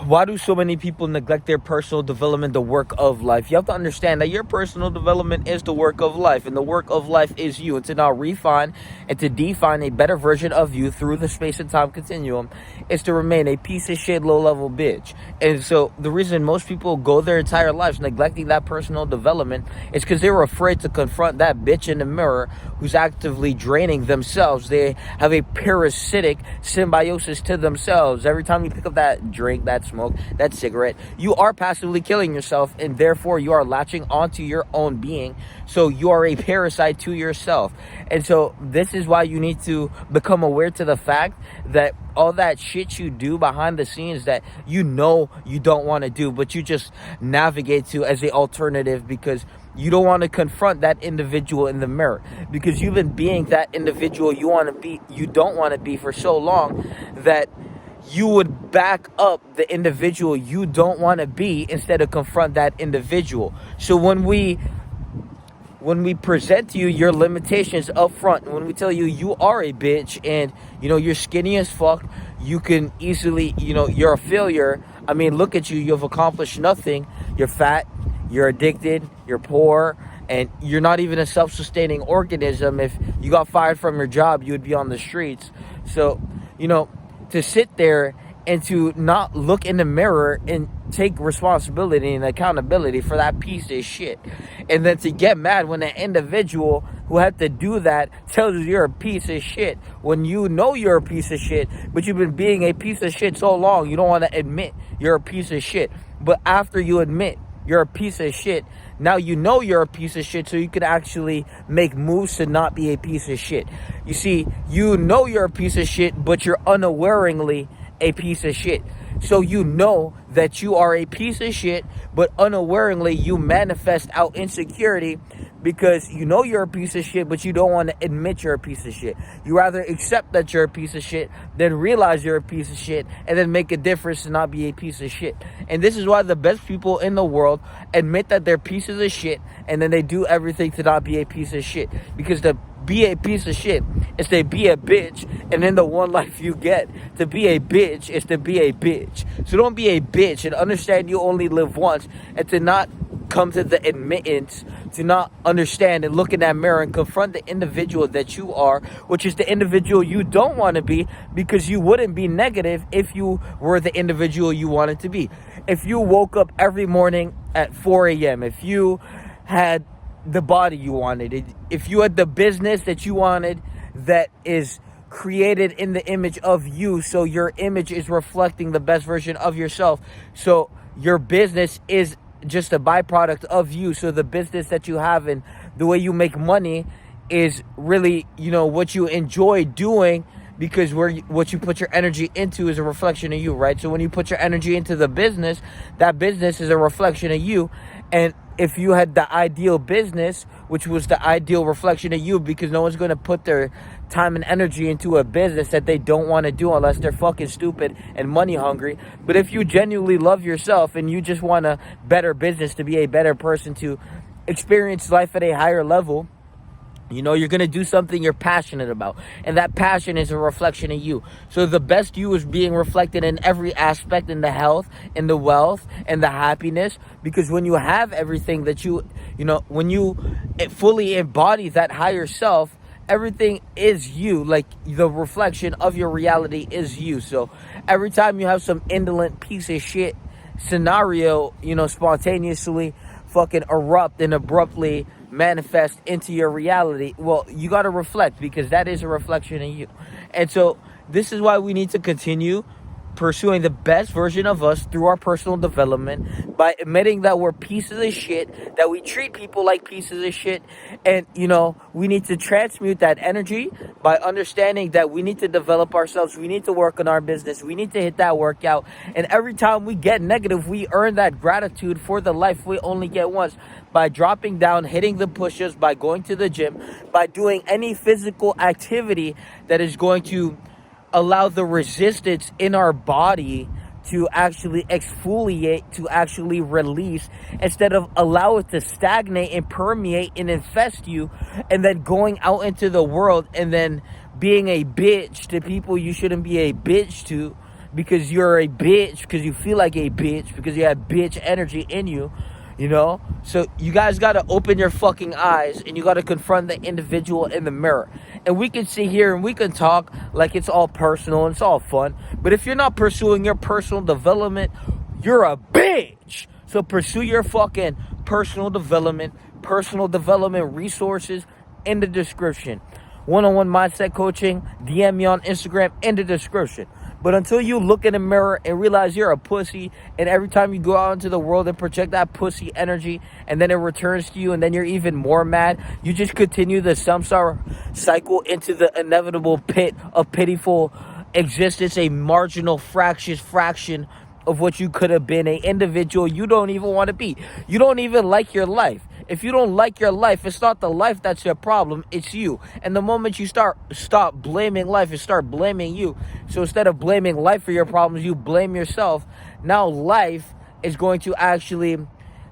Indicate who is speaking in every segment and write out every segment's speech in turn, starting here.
Speaker 1: why do so many people neglect their personal development, the work of life? You have to understand that your personal development is the work of life, and the work of life is you. And to now refine and to define a better version of you through the space and time continuum is to remain a piece of shit, low-level bitch. And so the reason most people go their entire lives neglecting that personal development is because they were afraid to confront that bitch in the mirror who's actively draining themselves. They have a parasitic symbiosis to themselves. Every time you pick up that drink, that smoke, that cigarette, you are passively killing yourself, and therefore you are latching onto your own being. So you are a parasite to yourself. And so this is why you need to become aware to the fact that all that shit you do behind the scenes that you know you don't want to do, but you just navigate to as an alternative because you don't want to confront that individual in the mirror, because you've been being that individual you don't want to be for so long that you would back up the individual you don't want to be instead of confront that individual. So when we present to you your limitations up front, when we tell you you are a bitch and you're skinny as fuck, you can easily, you're a failure. I mean, look at you, you've accomplished nothing. You're fat, you're addicted, you're poor, and you're not even a self-sustaining organism. If you got fired from your job, you would be on the streets. So, to sit there and to not look in the mirror and take responsibility and accountability for that piece of shit, and then to get mad when an individual who had to do that tells you you're a piece of shit, when you know you're a piece of shit, but you've been being a piece of shit so long you don't want to admit you're a piece of shit. But after you admit you're a piece of shit, now you know you're a piece of shit, so you can actually make moves to not be a piece of shit. You see, you know you're a piece of shit, but you're unawareingly a piece of shit. So you know that you are a piece of shit, but unawareingly you manifest out insecurity because you know you're a piece of shit, but you don't want to admit you're a piece of shit. You rather accept that you're a piece of shit than realize you're a piece of shit and then make a difference to not be a piece of shit. And this is why the best people in the world admit that they're pieces of shit, and then they do everything to not be a piece of shit. Because to be a piece of shit is to be a bitch, and in the one life you get, to be a bitch is to be a bitch. So don't be a bitch, and understand you only live once, and to not come to the admittance, to not understand and look in that mirror and confront the individual that you are, which is the individual you don't want to be, because you wouldn't be negative if you were the individual you wanted to be. If you woke up every morning at 4 a.m., if you had the body you wanted, if you had the business that you wanted that is created in the image of you, so your image is reflecting the best version of yourself, so your business is just a byproduct of you, so the business that you have and the way you make money is really what you enjoy doing, because what you put your energy into is a reflection of you, right? So when you put your energy into the business, that business is a reflection of you. And if you had the ideal business, which was the ideal reflection of you, because no one's going to put their time and energy into a business that they don't want to do unless they're fucking stupid and money hungry. But if you genuinely love yourself and you just want a better business, to be a better person, to experience life at a higher level, you're going to do something you're passionate about. And that passion is a reflection of you. So the best you is being reflected in every aspect, in the health, in the wealth, and the happiness. Because when you have everything that when you fully embody that higher self, everything is you. Like, the reflection of your reality is you. So every time you have some indolent piece of shit scenario, spontaneously fucking erupt and abruptly manifest into your reality, well, you got to reflect, because that is a reflection of you. And so this is why we need to continue pursuing the best version of us through our personal development, by admitting that we're pieces of shit, that we treat people like pieces of shit. And we need to transmute that energy by understanding that we need to develop ourselves, we need to work on our business, we need to hit that workout. And every time we get negative, we earn that gratitude for the life we only get once, by dropping down, hitting the push-ups, by going to the gym, by doing any physical activity that is going to allow the resistance in our body to actually exfoliate, to actually release, instead of allow it to stagnate and permeate and infest you, and then going out into the world and then being a bitch to people you shouldn't be a bitch to, because you're a bitch, because you feel like a bitch, because you have bitch energy in you, you know? So you guys got to open your fucking eyes, and you got to confront the individual in the mirror. And we can sit here and we can talk like it's all personal and it's all fun. But if you're not pursuing your personal development, you're a bitch. So pursue your fucking personal development resources in the description. One-on-one mindset coaching, DM me on Instagram in the description. But until you look in the mirror and realize you're a pussy, and every time you go out into the world and project that pussy energy, and then it returns to you, and then you're even more mad, you just continue the samsara cycle into the inevitable pit of pitiful existence, a marginal fraction of what you could have been, an individual you don't even want to be. You don't even like your life. If you don't like your life, it's not the life that's your problem, it's you. And the moment you stop blaming life and start blaming you, so instead of blaming life for your problems, you blame yourself. Now life is going to actually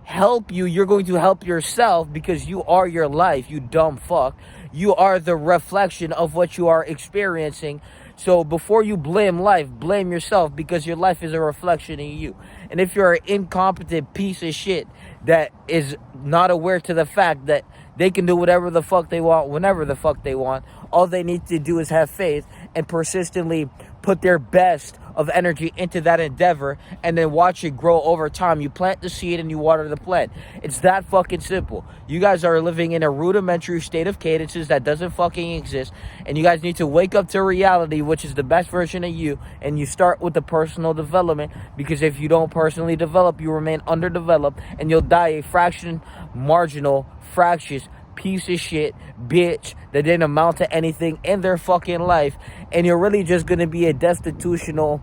Speaker 1: help you. You're going to help yourself, because you are your life, you dumb fuck. You are the reflection of what you are experiencing. So before you blame life, blame yourself, because your life is a reflection of you. And if you're an incompetent piece of shit that is not aware to the fact that they can do whatever the fuck they want, whenever the fuck they want, all they need to do is have faith and persistently put their best of energy into that endeavor, and then watch it grow over time. You plant the seed and you water the plant. It's that fucking simple. You guys are living in a rudimentary state of cadences that doesn't fucking exist, and you guys need to wake up to reality, which is the best version of you, and you start with the personal development, because if you don't personally develop, you remain underdeveloped, and you'll die a marginal, fractious piece of shit bitch that didn't amount to anything in their fucking life, and you're really just gonna be a destitutional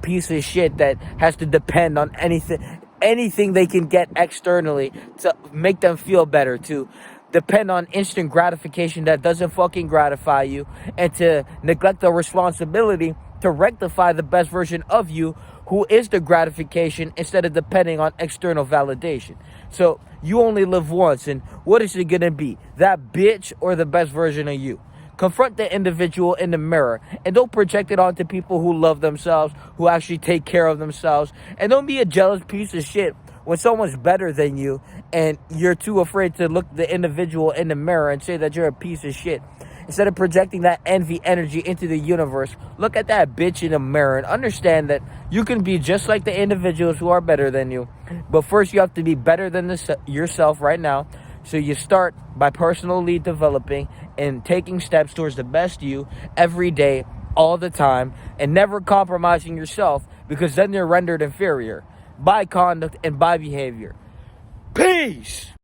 Speaker 1: piece of shit that has to depend on anything they can get externally to make them feel better, to depend on instant gratification that doesn't fucking gratify you, and to neglect the responsibility to rectify the best version of you, who is the gratification, instead of depending on external validation. So you only live once, and what is it gonna be? That bitch or the best version of you? Confront the individual in the mirror, and don't project it onto people who love themselves, who actually take care of themselves. And don't be a jealous piece of shit when someone's better than you and you're too afraid to look the individual in the mirror and say that you're a piece of shit. Instead of projecting that envy energy into the universe, look at that bitch in the mirror and understand that you can be just like the individuals who are better than you. But first, you have to be better than yourself right now. So you start by personally developing and taking steps towards the best you every day, all the time, and never compromising yourself, because then you're rendered inferior by conduct and by behavior. Peace!